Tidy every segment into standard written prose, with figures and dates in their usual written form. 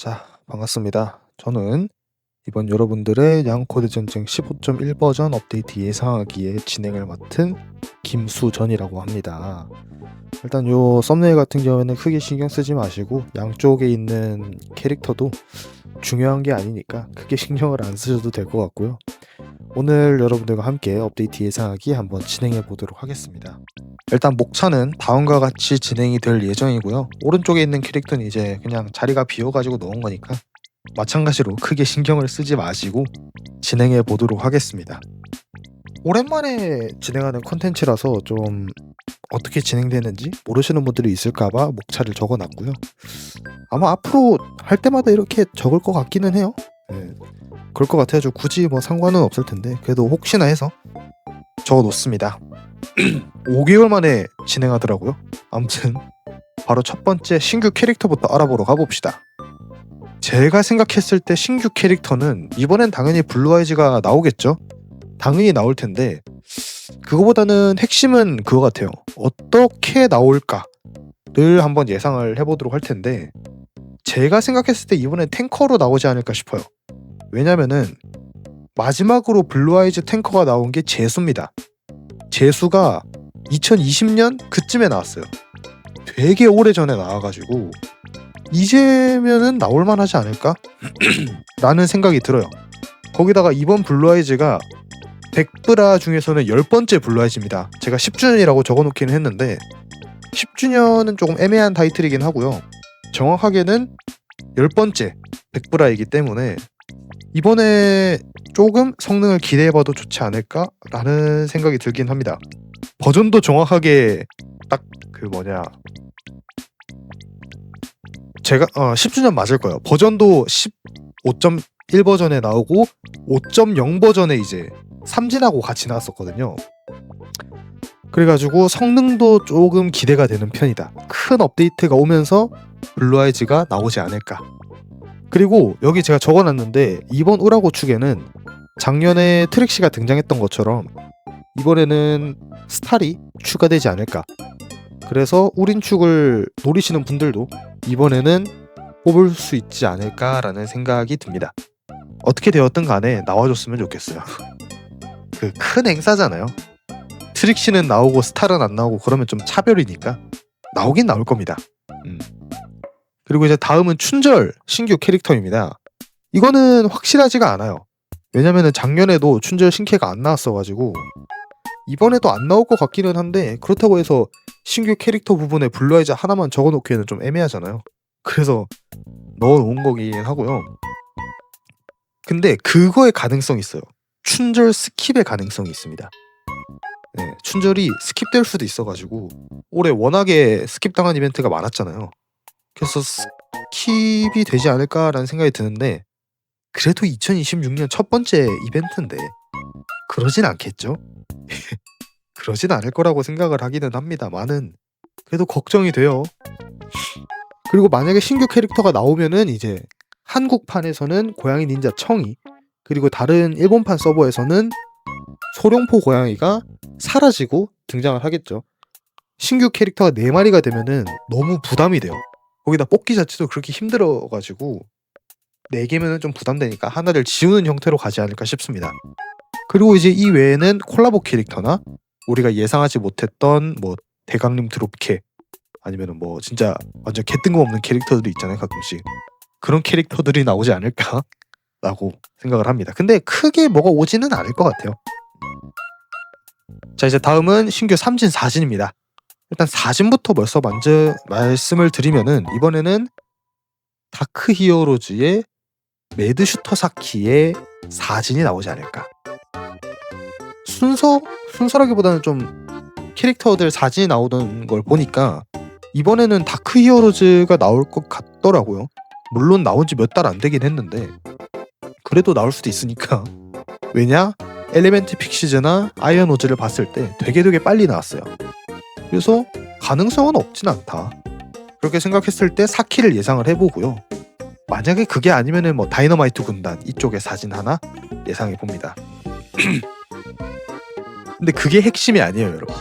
자, 반갑습니다. 저는 이번 여러분들의 양코드 전쟁 15.1 버전 업데이트 예상하기에 진행을 맡은 김수전이라고 합니다. 일단 요 썸네일 같은 경우에는 크게 신경 쓰지 마시고 양쪽에 있는 캐릭터도 중요한 게 아니니까 크게 신경을 안 쓰셔도 될 것 같고요. 오늘 여러분들과 함께 업데이트 예상하기 한번 진행해 보도록 하겠습니다. 일단 목차는 다음과 같이 진행이 될 예정이고요. 오른쪽에 있는 캐릭터는 이제 그냥 자리가 비어가지고 넣은 거니까 마찬가지로 크게 신경을 쓰지 마시고 진행해 보도록 하겠습니다. 오랜만에 진행하는 콘텐츠라서 좀 어떻게 진행되는지 모르시는 분들이 있을까봐 목차를 적어놨고요. 아마 앞으로 할 때마다 이렇게 적을 것 같기는 해요. 네, 그럴 것 같아요. 굳이 뭐 상관은 없을 텐데 그래도 혹시나 해서 적어놓습니다. 5개월 만에 진행하더라고요. 아무튼 바로 첫 번째 신규 캐릭터부터 알아보러 가봅시다. 제가 생각했을 때 신규 캐릭터는 이번엔 당연히 블루아이즈가 나오겠죠. 당연히 나올 텐데 그거보다는 핵심은 그거 같아요. 어떻게 나올까를 한번 예상을 해보도록 할 텐데 제가 생각했을 때 이번엔 탱커로 나오지 않을까 싶어요. 왜냐면은 마지막으로 블루아이즈 탱커가 나온 게 제수입니다. 제수가 2020년 그쯤에 나왔어요. 되게 오래전에 나와가지고 이제면은 나올만 하지 않을까? 라는 생각이 들어요. 거기다가 이번 블루아이즈가 100브라 중에서는 10번째 블루아이즈입니다. 제가 10주년이라고 적어놓기는 했는데 10주년은 조금 애매한 타이틀이긴 하고요. 정확하게는 10번째 100브라이기 때문에 이번에 조금 성능을 기대해봐도 좋지 않을까라는 생각이 들긴 합니다. 버전도 정확하게 딱 제가 10주년 맞을 거예요. 버전도 15.1 버전에 나오고 5.0 버전에 이제 3진하고 같이 나왔었거든요. 그래가지고 성능도 조금 기대가 되는 편이다. 큰 업데이트가 오면서 블루아이즈가 나오지 않을까. 그리고 여기 제가 적어놨는데 이번 우라고 축에는 작년에 트릭시가 등장했던 것처럼 이번에는 스탈이 추가되지 않을까. 그래서 우린축을 노리시는 분들도 이번에는 뽑을 수 있지 않을까라는 생각이 듭니다. 어떻게 되었든 간에 나와줬으면 좋겠어요. 그 큰 행사잖아요. 트릭시는 나오고 스탈은 안 나오고 그러면 좀 차별이니까 나오긴 나올 겁니다. 그리고 이제 다음은 춘절 신규 캐릭터입니다. 이거는 확실하지가 않아요. 왜냐면은 작년에도 춘절 신캐가 안 나왔어가지고 이번에도 안 나올 것 같기는 한데 그렇다고 해서 신규 캐릭터 부분에 블루아이즈 하나만 적어놓기에는 좀 애매하잖아요. 그래서 넣어놓은 거긴 하고요. 근데 그거의 가능성이 있어요. 춘절 스킵의 가능성이 있습니다. 네, 춘절이 스킵될 수도 있어가지고 올해 워낙에 스킵당한 이벤트가 많았잖아요. 그래서 스킵이 되지 않을까라는 생각이 드는데 그래도 2026년 첫 번째 이벤트인데 그러진 않겠죠? 그러진 않을 거라고 생각을 하기는 합니다만은 그래도 걱정이 돼요. 그리고 만약에 신규 캐릭터가 나오면은 이제 한국판에서는 고양이 닌자 청이, 그리고 다른 일본판 서버에서는 소룡포 고양이가 사라지고 등장을 하겠죠. 신규 캐릭터가 4마리가 되면은 너무 부담이 돼요. 거기다 뽑기 자체도 그렇게 힘들어가지고 4개면은 좀 부담되니까 하나를 지우는 형태로 가지 않을까 싶습니다. 그리고 이제 이 외에는 콜라보 캐릭터나 우리가 예상하지 못했던 뭐 대강림 드롭캐 아니면은 뭐 진짜 완전 개뜬금없는 캐릭터들이 있잖아요. 가끔씩 그런 캐릭터들이 나오지 않을까 라고 생각을 합니다. 근데 크게 뭐가 오지는 않을 것 같아요. 자, 이제 다음은 신규 3진 4진입니다. 일단 4진부터 벌써 먼저 말씀을 드리면은 이번에는 다크 히어로즈의 매드슈터 사키의 4진이 나오지 않을까. 순서라기보다는 좀 캐릭터들 4진이 나오던 걸 보니까 이번에는 다크 히어로즈가 나올 것 같더라고요. 물론 나온 지 몇 달 안 되긴 했는데 그래도 나올 수도 있으니까. 왜냐? 엘리멘트 픽시즈나 아이언 오즈를 봤을 때 되게 빨리 나왔어요. 그래서 가능성은 없진 않다. 그렇게 생각했을 때 사키를 예상을 해보고요. 만약에 그게 아니면은 뭐 다이너마이트 군단 이쪽에 사진 하나 예상해 봅니다. 근데 그게 핵심이 아니에요, 여러분.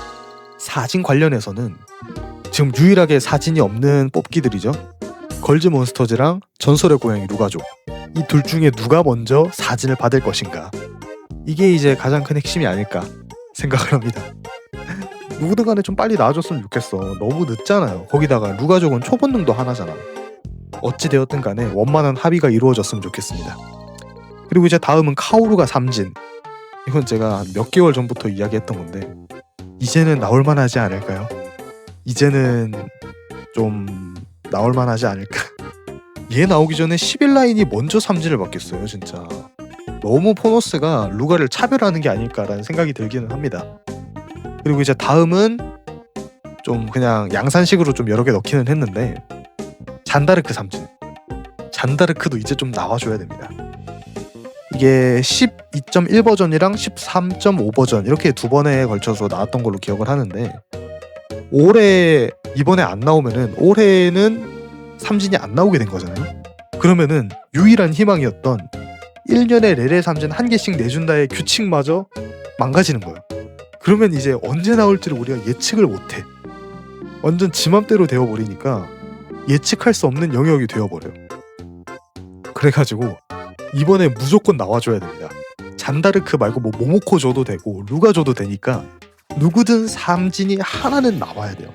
사진 관련해서는 지금 유일하게 사진이 없는 뽑기들이죠. 걸즈 몬스터즈랑 전설의 고양이 루가족, 이 둘 중에 누가 먼저 사진을 받을 것인가, 이게 이제 가장 큰 핵심이 아닐까 생각을 합니다. 누구든 간에 좀 빨리 나와줬으면 좋겠어. 너무 늦잖아요. 거기다가 루가족은 초본능도 하나잖아. 어찌되었든 간에 원만한 합의가 이루어졌으면 좋겠습니다. 그리고 이제 다음은 카오루가 삼진. 이건 제가 한 몇 개월 전부터 이야기했던 건데 이제는 나올만하지 않을까요? 이제는 좀 나올만하지 않을까? 얘 나오기 전에 11라인이 먼저 삼진을 받겠어요. 진짜 너무 포너스가 루가를 차별하는 게 아닐까라는 생각이 들기는 합니다. 그리고 이제 다음은 좀 그냥 양산식으로 좀 여러 개 넣기는 했는데 잔다르크 삼진. 잔다르크도 이제 좀 나와줘야 됩니다. 이게 12.1 버전이랑 13.5 버전 이렇게 두 번에 걸쳐서 나왔던 걸로 기억을 하는데 올해 이번에 안 나오면은 올해는 삼진이 안 나오게 된 거잖아요. 그러면은 유일한 희망이었던 1년에 레레 삼진 한 개씩 내준다의 규칙마저 망가지는 거예요. 그러면 이제 언제 나올지를 우리가 예측을 못해. 완전 지 맘대로 되어버리니까 예측할 수 없는 영역이 되어버려요. 그래가지고 이번에 무조건 나와줘야 됩니다. 잔다르크 말고 뭐 모모코 줘도 되고 루가 줘도 되니까 누구든 삼진이 하나는 나와야 돼요.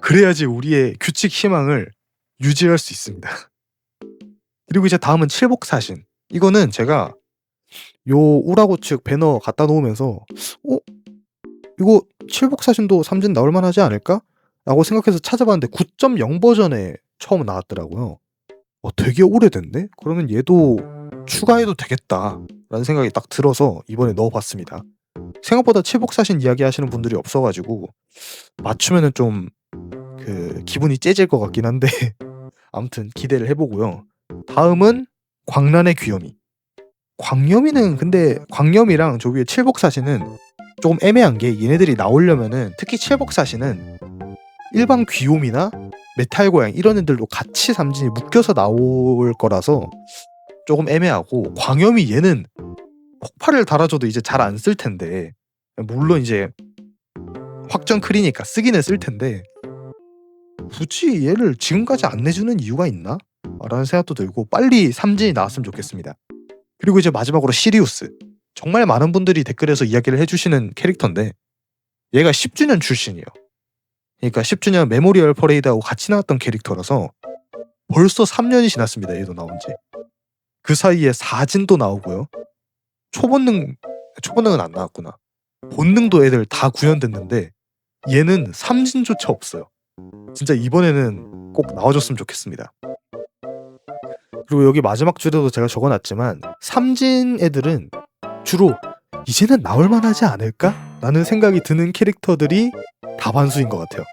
그래야지 우리의 규칙 희망을 유지할 수 있습니다. 그리고 이제 다음은 칠복사신. 이거는 제가 요 우라고 측 배너 갖다 놓으면서 이거 칠복사신도 삼진 나올만 하지 않을까? 라고 생각해서 찾아봤는데 9.0 버전에 처음 나왔더라고요. 되게 오래됐네? 그러면 얘도 추가해도 되겠다 라는 생각이 딱 들어서 이번에 넣어봤습니다. 생각보다 칠복사신 이야기 하시는 분들이 없어가지고 맞추면은 좀 기분이 째질 것 같긴 한데 아무튼 기대를 해보고요. 다음은 광란의 귀요미. 광염이는 근데 광염이랑 저 위에 칠복사신은 조금 애매한 게 얘네들이 나오려면은 특히 칠복사신은 일반 귀요미나 메탈 고양 이런 애들도 같이 삼진이 묶여서 나올 거라서 조금 애매하고 광염이 얘는 폭발을 달아줘도 이제 잘 안 쓸 텐데 물론 이제 확정 크리니까 쓰기는 쓸 텐데 굳이 얘를 지금까지 안 내주는 이유가 있나? 라는 생각도 들고 빨리 삼진이 나왔으면 좋겠습니다. 그리고 이제 마지막으로 시리우스. 정말 많은 분들이 댓글에서 이야기를 해주시는 캐릭터인데 얘가 10주년 출신이에요. 그러니까 10주년 메모리얼 퍼레이드하고 같이 나왔던 캐릭터라서 벌써 3년이 지났습니다. 얘도 나온 지. 그 사이에 사진도 나오고요. 초본능은 안 나왔구나. 본능도 애들 다 구현됐는데 얘는 삼진조차 없어요. 진짜 이번에는 꼭 나와줬으면 좋겠습니다. 그리고 여기 마지막 줄에도 제가 적어놨지만 삼진 애들은 주로 이제는 나올만 하지 않을까? 라는 생각이 드는 캐릭터들이 다반수인 것 같아요.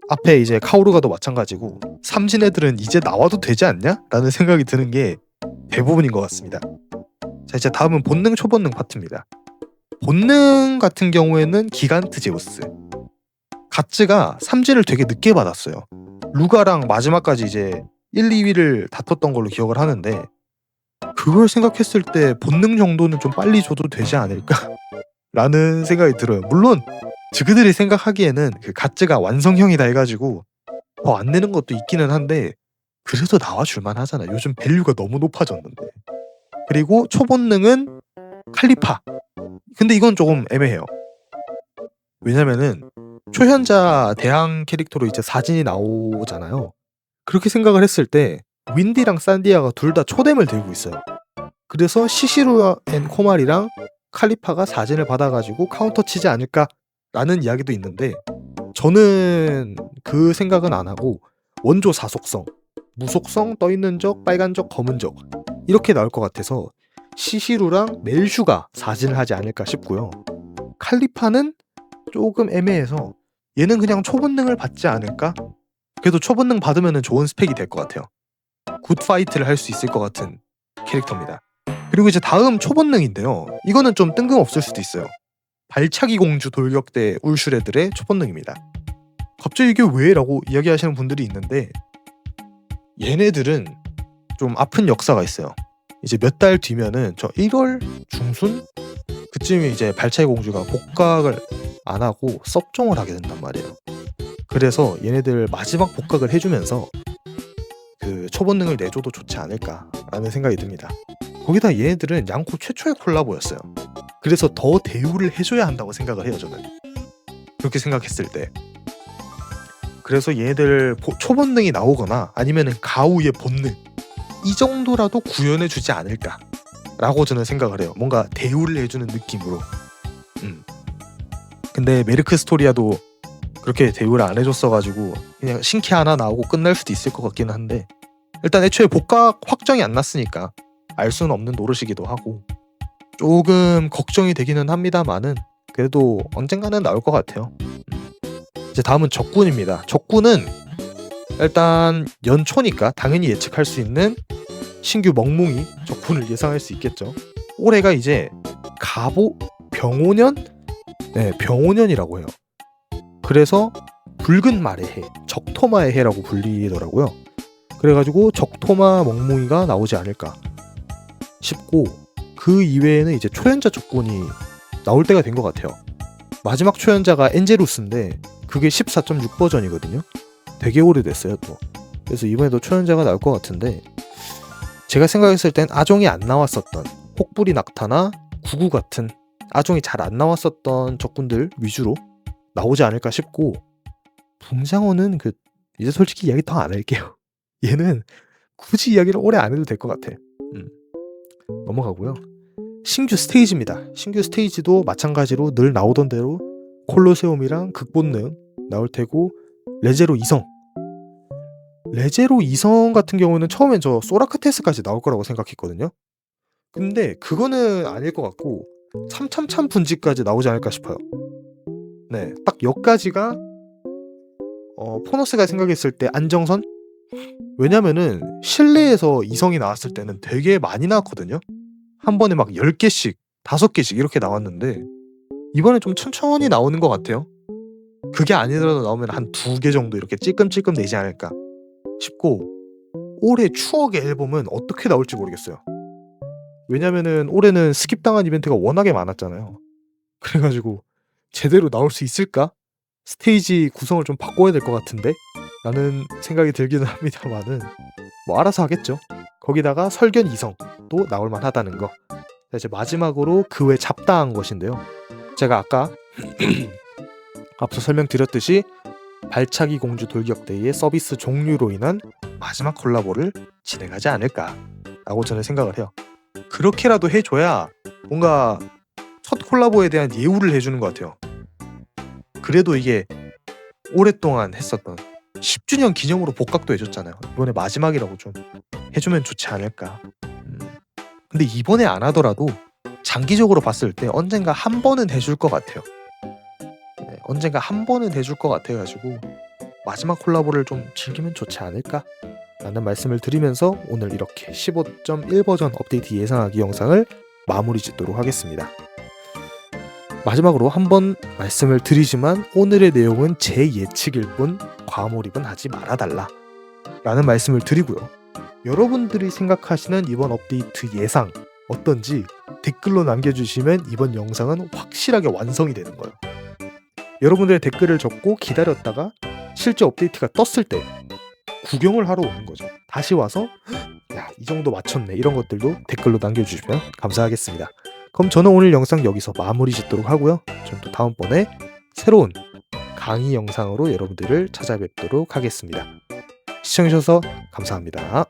앞에 이제 카오루가도 마찬가지고 삼진 애들은 이제 나와도 되지 않냐? 라는 생각이 드는 게 대부분인 것 같습니다. 자, 이제 다음은 본능 초본능 파트입니다. 본능 같은 경우에는 기간트 제우스. 가츠가 삼진을 되게 늦게 받았어요. 루가랑 마지막까지 이제 1, 2위를 다퉜던 걸로 기억을 하는데 그걸 생각했을 때 본능 정도는 좀 빨리 줘도 되지 않을까? 라는 생각이 들어요. 물론 그들이 생각하기에는 가츠가 완성형이다 해가지고 더 안 내는 것도 있기는 한데 그래도 나와줄만 하잖아. 요즘 밸류가 너무 높아졌는데. 그리고 초본능은 칼리파. 근데 이건 조금 애매해요. 왜냐면은 초현자 대항 캐릭터로 이제 사진이 나오잖아요. 그렇게 생각을 했을 때 윈디랑 산디아가 둘 다 초뎀을 들고 있어요. 그래서 시시루 앤 코말이랑 칼리파가 사진을 받아가지고 카운터 치지 않을까 라는 이야기도 있는데 저는 그 생각은 안 하고 원조 사속성, 무속성, 떠있는 적, 빨간 적, 검은 적 이렇게 나올 것 같아서 시시루랑 멜슈가 사진을 하지 않을까 싶고요. 칼리파는 조금 애매해서 얘는 그냥 초본능을 받지 않을까? 그래도 초본능 받으면 좋은 스펙이 될 것 같아요. 굿파이트를 할 수 있을 것 같은 캐릭터입니다. 그리고 이제 다음 초본능인데요. 이거는 좀 뜬금없을 수도 있어요. 발차기 공주 돌격대 울슈레들의 초본능입니다. 갑자기 이게 왜? 라고 이야기하시는 분들이 있는데 얘네들은 좀 아픈 역사가 있어요. 이제 몇 달 뒤면은 저 1월 중순? 그쯤에 이제 발차기 공주가 복각을 안 하고 섭종을 하게 된단 말이에요. 그래서 얘네들 마지막 복각을 해주면서 초본능을 내줘도 좋지 않을까라는 생각이 듭니다. 거기다 얘네들은 양코 최초의 콜라보였어요. 그래서 더 대우를 해줘야 한다고 생각을 해요, 저는. 그렇게 생각했을 때. 그래서 얘네들 초본능이 나오거나 아니면은 가우의 본능 이 정도라도 구현해주지 않을까라고 저는 생각을 해요. 뭔가 대우를 해주는 느낌으로. 근데 메르크 스토리아도 그렇게 대우를 안 해줬어가지고 그냥 신캐 하나 나오고 끝날 수도 있을 것 같기는 한데, 일단 애초에 복각 확정이 안 났으니까 알 수는 없는 노릇이기도 하고 조금 걱정이 되기는 합니다만은 그래도 언젠가는 나올 것 같아요. 이제 다음은 적군입니다. 적군은 일단 연초니까 당연히 예측할 수 있는 신규 멍뭉이 적군을 예상할 수 있겠죠. 올해가 이제 병오년? 네, 병오년이라고 해요. 그래서 붉은 말의 해, 적토마의 해라고 불리더라고요. 그래가지고 적토마 멍뭉이가 나오지 않을까 싶고, 그 이외에는 이제 초연자 적군이 나올 때가 된 것 같아요. 마지막 초연자가 엔제루스인데 그게 14.6 버전이거든요. 되게 오래됐어요 또. 그래서 이번에도 초연자가 나올 것 같은데, 제가 생각했을 땐 아종이 안 나왔었던 혹부리 낙타나 구구 같은 아종이 잘 안 나왔었던 적군들 위주로 나오지 않을까 싶고, 붕장어는 이제 솔직히 이야기 더 안 할게요. 얘는 굳이 이야기를 오래 안 해도 될 것 같아. 넘어가고요. 신규 스테이지입니다. 신규 스테이지도 마찬가지로 늘 나오던 대로 콜로세움이랑 극본능 나올 테고, 레제로 2성 같은 경우는 처음엔 저 소라크테스까지 나올 거라고 생각했거든요. 근데 그거는 아닐 것 같고 참참참 분지까지 나오지 않을까 싶어요. 네, 딱 여기까지가 포너스가 생각했을 때 안정선? 왜냐면은 실내에서 2성이 나왔을 때는 되게 많이 나왔거든요. 한 번에 막 10개씩 5개씩 이렇게 나왔는데 이번에 좀 천천히 나오는 것 같아요. 그게 아니더라도 나오면 한 2개 정도 이렇게 찔끔찔끔 내지 않을까 싶고, 올해 추억의 앨범은 어떻게 나올지 모르겠어요. 왜냐면은 올해는 스킵당한 이벤트가 워낙에 많았잖아요. 그래가지고 제대로 나올 수 있을까? 스테이지 구성을 좀 바꿔야 될 것 같은데? 라는 생각이 들기는 합니다만은 뭐 알아서 하겠죠. 거기다가 설견 2성도 나올만 하다는 거. 이제 마지막으로 그 외 잡다한 것인데요. 제가 아까 앞서 설명드렸듯이 발차기 공주 돌격대의 서비스 종류로 인한 마지막 콜라보를 진행하지 않을까라고 저는 생각을 해요. 그렇게라도 해줘야 뭔가 첫 콜라보에 대한 예우를 해주는 것 같아요. 그래도 이게 오랫동안 했었던 10주년 기념으로 복각도 해줬잖아요. 이번에 마지막이라고 좀 해주면 좋지 않을까. 근데 이번에 안 하더라도 장기적으로 봤을 때 언젠가 한 번은 해줄 것 같아요. 네, 언젠가 한 번은 해줄 것 같아가지고 마지막 콜라보를 좀 즐기면 좋지 않을까 라는 말씀을 드리면서 오늘 이렇게 15.1 버전 업데이트 예상하기 영상을 마무리 짓도록 하겠습니다. 마지막으로 한번 말씀을 드리지만 오늘의 내용은 제 예측일 뿐 과몰입은 하지 말아달라 라는 말씀을 드리고요. 여러분들이 생각하시는 이번 업데이트 예상 어떤지 댓글로 남겨주시면 이번 영상은 확실하게 완성이 되는 거예요. 여러분들의 댓글을 적고 기다렸다가 실제 업데이트가 떴을 때 구경을 하러 오는 거죠. 다시 와서 야, 이 정도 맞췄네 이런 것들도 댓글로 남겨주시면 감사하겠습니다. 그럼 저는 오늘 영상 여기서 마무리 짓도록 하고요. 저는 또 다음번에 새로운 강의 영상으로 여러분들을 찾아뵙도록 하겠습니다. 시청해주셔서 감사합니다.